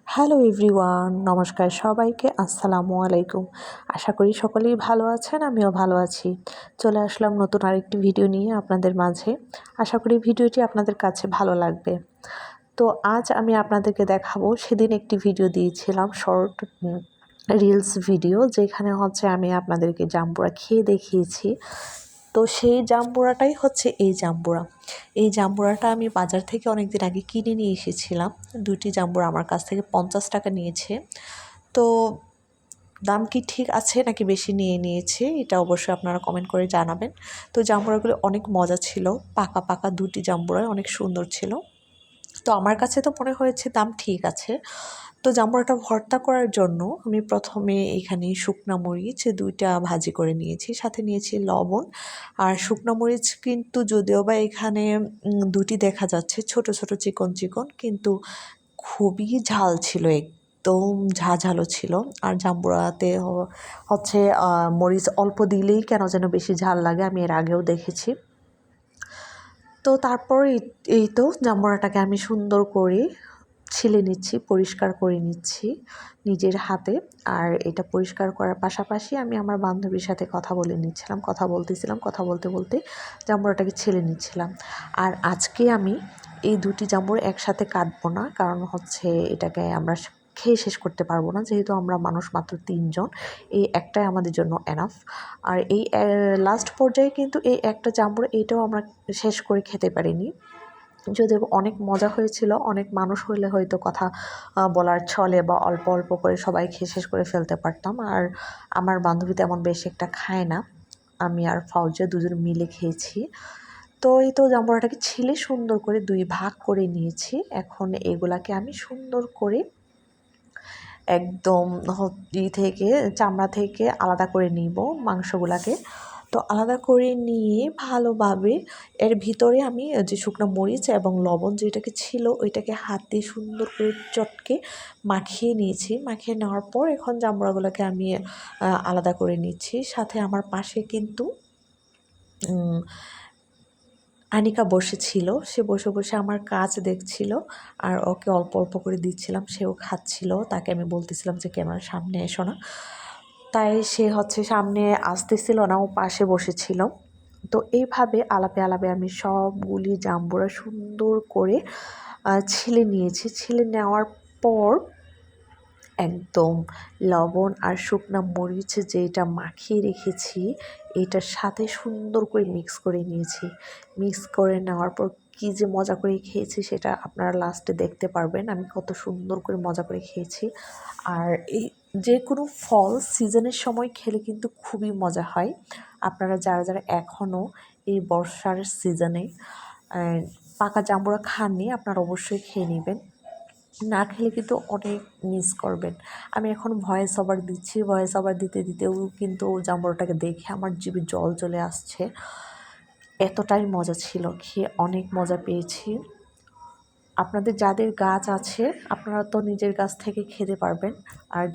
Hello everyone, নমস্কার সবাইকে, আসসালামু আলাইকুম। আশা করি সকলেই ভালো আছেন, আমিও ভালো আছি। চলে আসলাম নতুন আরেকটি ভিডিও নিয়ে আপনাদের মাঝে। আশা করি ভিডিওটি আপনাদের কাছে ভালো লাগবে। তো আজ আমি আপনাদেরকে দেখাবো, সেদিন একটি ভিডিও দিয়েছিলাম শর্ট রিলস ভিডিও, যেখানে হচ্ছে আমি আপনাদেরকে জাম্বুরা খেয়ে দেখিয়েছি। তো সেই জাম্বুরাটাই হচ্ছে এই জাম্বুরা। এই জাম্বুরাটা আমি বাজার থেকে অনেক দিন আগে কিনে নিয়ে এসেছিলাম। দুটি জাম্বুরা আমার কাছ থেকে 50 টাকা নিয়েছে। তো দাম কি ঠিক আছে নাকি বেশি নিয়েছে, এটা অবশ্যই আপনারা কমেন্ট করে জানাবেন। তো জাম্বুরাগুলো অনেক মজা ছিল, পাকা পাকা দুটি জাম্বুরা অনেক সুন্দর ছিল। তো আমার কাছে তো মনে হয়েছে দাম ঠিক আছে। তো জাম্বুরাটা ভর্তা করার জন্য আমি প্রথমে এখানে শুকনা মরিচ 2টা ভাজি করে নিয়েছি, সাথে নিয়েছি লবণ আর শুকনা মরিচ। কিন্তু যদিও বা এখানে 2টি দেখা যাচ্ছে ছোট ছোট চিকন চিকন, কিন্তু খুবই ঝাল ছিল, একদম ঝাঝালো ছিল। আর জাম্বুরাতে হচ্ছে মরিচ অল্প দিলেই কেন যেন বেশি ঝাল লাগে, আমি এর আগেও দেখেছি। তো তারপর এই তো জাম্বুরাটাকে আমি সুন্দর করে ছিলে নিচ্ছি, পরিষ্কার করে নিচ্ছি নিজের হাতে। আর এটা পরিষ্কার করার পাশাপাশি আমি আমার বান্ধবীর সাথে কথা বলতেছিলাম, কথা বলতে বলতে জাম্বুরাটাকে ছিলে নিচ্ছিলাম। আর আজকে আমি এই 2টি জাম্বুরা একসাথে কাটবো না, কারণ হচ্ছে এটাকে আমরা খেয়ে শেষ করতে পারবো না, যেহেতু আমরা মানুষ মাত্র 3 জন। এই একটাই আমাদের জন্য এনাফ। আর এই লাস্ট পর্যায়ে কিন্তু এই একটা জাম্বুরা এইটাও আমরা শেষ করে খেতে পারিনি, যদিও অনেক মজা হয়েছিল। অনেক মানুষ হলে হয়তো কথা বলার ছলে বা অল্প অল্প করে সবাই খেয়ে শেষ করে ফেলতে পারতাম। আর আমার বান্ধবী তেমন বেশি একটা খায় না, আমি আর ফাউজা দুজন মিলে খেয়েছি। তো এই তো জাম্বুরাটাকে ছিলে সুন্দর করে 2 ভাগ করে নিয়েছি। এখন এগুলাকে আমি সুন্দর করে একদম থেকে চামড়া থেকে আলাদা করে নিব মাংসগুলাকে। তো আলাদা করে নিয়ে ভালোভাবে এর ভিতরে আমি যে শুকনো মরিচ এবং লবণ যেটাকে ছিল ওইটাকে হাত দিয়ে সুন্দর করে চটকে মাখিয়ে নিয়েছি। মাখিয়ে নেওয়ার পর এখন জাম্বুরাগুলোকে আমি আলাদা করে নিচ্ছি। সাথে আমার পাশে কিন্তু আনিকা বসেছিল, সে বসে বসে আমার কাজ দেখছিল আর ওকে অল্প অল্প করে দিচ্ছিলাম, সেও খাচ্ছিল। তাকে আমি বলতেছিলাম যে ক্যামেরার সামনে এসো না, তাই সে হচ্ছে সামনে আসতেছিল না, ও পাশে বসেছিল। তো এইভাবে আলাপে আলাপে আমি সবগুলি জাম্বুরা সুন্দর করে ছিলে নিয়েছি। ছিলে নেওয়ার পর একদম লবণ আর শুকনা মরিচ যেটা মাখিয়ে রেখেছি এটার সাথে সুন্দর করে মিক্স করে নিয়েছি। মিক্স করে নেওয়ার পর কী যে মজা করে খেয়েছি সেটা আপনারা লাস্টে দেখতে পারবেন আমি কত সুন্দর করে মজা করে খেয়েছি। আর এই যে কোনো ফল সিজনের সময় খেলে কিন্তু খুবই মজা হয়। আপনারা যারা যারা এখনও এই বর্ষার সিজনে পাকা জাম্বুরা খাননি, আপনারা অবশ্যই খেয়ে নেবেন। না খেলে কিন্তু অনেক মিস করবেন। আমি এখন ভয়েস ওভার দিচ্ছি, ভয়েস ওভার দিতে দিতেও কিন্তু জাম্বুরাটাকে দেখে আমার জিভে জল চলে আসছে, এতটাই মজা ছিল, খেয়ে অনেক মজা পেয়েছি। আপনাদের যাদের গাছ আছে আপনারা তো নিজের গাছ থেকে খেতে পারবেন, আর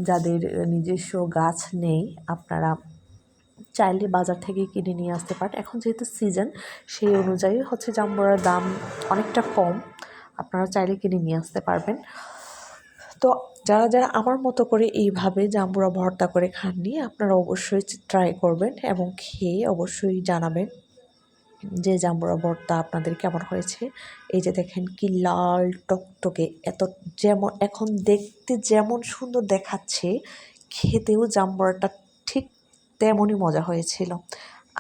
যাদের নিজস্ব গাছ নেই আপনারা চাইলে বাজার থেকে কিনে নিয়ে আসতে পারেন। এখন যেহেতু সিজন, সেই অনুযায়ী হচ্ছে জাম্বুরার দাম অনেকটা কম, আপনারা চাইলে কিনে নিয়ে আসতে পারবেন। তো যারা যারা আমার মতো করে এইভাবে জাম্বুরা ভর্তা করে খাননি আপনারা অবশ্যই ট্রাই করবেন এবং খেয়ে অবশ্যই জানাবেন যে জাম্বুরা ভর্তা আপনাদের কেমন হয়েছে। এই যে দেখেন কি লাল টকটকে, এত যেমন এখন দেখতে যেমন সুন্দর দেখাচ্ছে, খেতেও জাম্বুরাটা ঠিক তেমনই মজা হয়েছিল।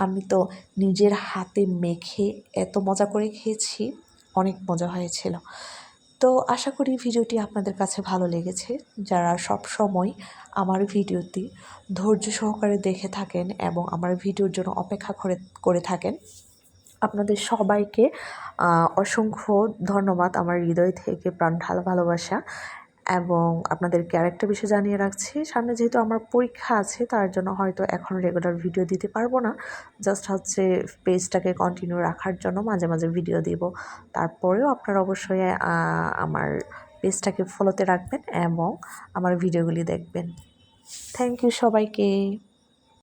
আমি তো নিজের হাতে মেখে এত মজা করে খেয়েছি, অনেক মজা হয়েছিল। তো আশা করি ভিডিওটি আপনাদের কাছে ভালো লেগেছে। যারা সব সময় আমার ভিডিওটি ধৈর্য সহকারে দেখে থাকেন এবং আমার ভিডিওর জন্য অপেক্ষা করে থাকেন, আপনাদের সবাইকে অসংখ্য ধন্যবাদ, আমার হৃদয় থেকে প্রাণ ঢালা ভালোবাসা। এবং আপনাদেরকে আরেকটা বিষয় জানিয়ে রাখছি, সামনে যেহেতু আমার পরীক্ষা আছে তার জন্য হয়তো এখন রেগুলার ভিডিও দিতে পারবো না, জাস্ট হচ্ছে পেজটাকে কন্টিনিউ রাখার জন্য মাঝে মাঝে ভিডিও দিব। তারপরেও আপনারা অবশ্যই আমার পেজটাকে ফলোতে রাখবেন এবং আমার ভিডিওগুলি দেখবেন। থ্যাংক ইউ সবাইকে।